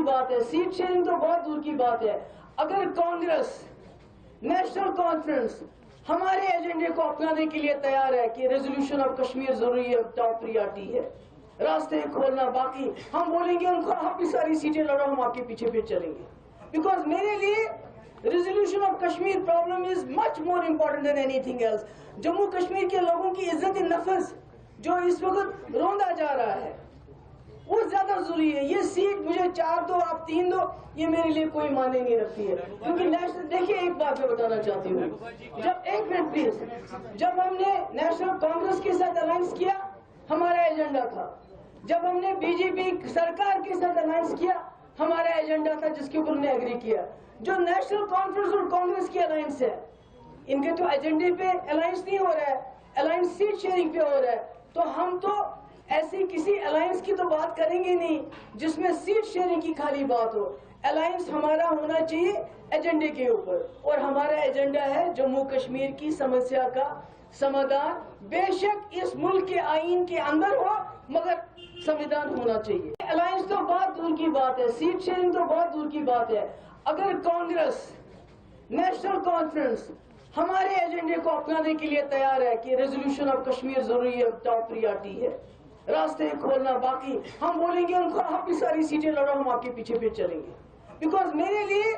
بات ہے, set sharing تو بہت دور کی بات ہے. اگر کانگریس نیشنل کانفرنس ہمارے ایجنڈے کو اپنانے کے لیے تیار ہے کہ ریزولوشن آف کشمیر ضروری ہے, ٹاپ پریارٹی ہے, راستے کھولنا, باقی ہم بولیں گے ان کو آپ بھی ساری سیٹیں لڑو, ہم آپ کے پیچھے پھر چلیں گے. بیکاز میرے لیے resolution of Kashmir problem is much more important than anything else. Jammu Kashmir کے لوگوں کی عزت نفس جو اس وقت روندا جا رہا ہے وہ زیادہ ضروری ہے. یہ سیٹ مجھے 4 دو آپ 3 دو, یہ میرے لیے کوئی معنی نہیں رکھتی ہے. کیونکہ نیشنل, دیکھیے ایک بات میں بتانا چاہتی ہوں, جب ایک منٹ پلیز, جب ہم نے نیشنل کانگریس کے ساتھ الائنس کیا ہمارا ایجنڈا تھا, جب ہم نے بی جے پی سرکار کے ساتھ الائنس کیا ہمارا ایجنڈا تھا جس کے اوپر ہم نے ایگری کیا. جو نیشنل کانفرنس اور کانگریس کی الائنس ہے ان کے تو ایجنڈے پہ الائنس نہیں ہو رہا ہے, الائنس سیٹ شیئرنگ پہ ہو رہا ہے. تو ہم تو ایسی کسی الائنس کی تو بات کریں گے نہیں جس میں سیٹ شیئرنگ کی خالی بات ہو. الائنس ہمارا ہونا چاہیے ایجنڈے کے اوپر, اور ہمارا ایجنڈا ہے جموں کشمیر کی سمسیا کا سمادھان. بے شک اس ملک کے آئین کے اندر ہو مگر سمادھان ہونا چاہیے. الائنس تو بہت دور کی بات ہے, سیٹ شیئرنگ تو بہت دور کی بات ہے. اگر کانگریس نیشنل کانفرنس ہمارے ایجنڈے کو اپنانے کے لیے تیار ہے کہ ریزولوشن آف کشمیر ضروری ہے, ٹاپ پریارٹی ہے, راستے کھولنا, باقی ہم بولیں گے ان کو آپ بھی ساری سیٹیں لڑو, ہم آپ کے پیچھے پھر چلیں گے. بیکاز میرے لیے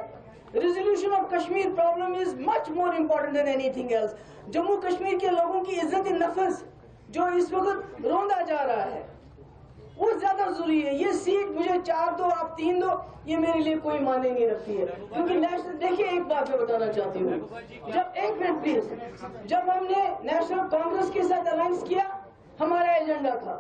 resolution of Kashmir problem is much more important than anything else. Jammu Kashmir کے لوگوں کی عزت نفس جو اس وقت روندا جا رہا ہے وہ زیادہ ضروری ہے. یہ سیٹ مجھے 4 دو آپ 3 دو, یہ میرے لیے کوئی معنی نہیں رکھتی ہے. کیونکہ نیشنل, دیکھیے ایک بات میں بتانا چاہتی ہوں, جب ایک منٹ پلیز, جب ہم نے نیشنل کانگریس کے ساتھ الائنس کیا ہمارا ایجنڈا تھا,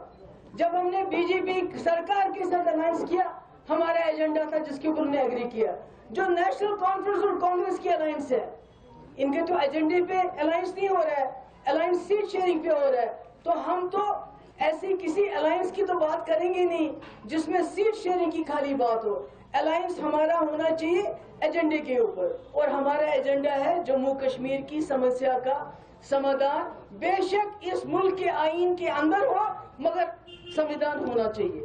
جب ہم نے بی جے پی سرکار کے ساتھ الائنس کیا ہمارا ایجنڈا تھا جس کے اوپر ہم نے ایگری کیا. جو نیشنل کانفرنس اور کانگریس کی الائنس ہے ان کے تو ایجنڈے پہ الائنس نہیں ہو رہا ہے, الائنس سیٹ شیئرنگ پہ ہو رہا ہے. تو ہم تو ایسی کسی الائنس کی تو بات کریں گے نہیں جس میں سیٹ شیئرنگ کی خالی بات ہو. الائنس ہمارا ہونا چاہیے ایجنڈے کے اوپر, اور ہمارا ایجنڈا ہے جموں کشمیر کی سمسیا کا سمادھان. بے شک اس ملک کے آئین کے اندر ہو مگر سمادھان ہونا چاہیے.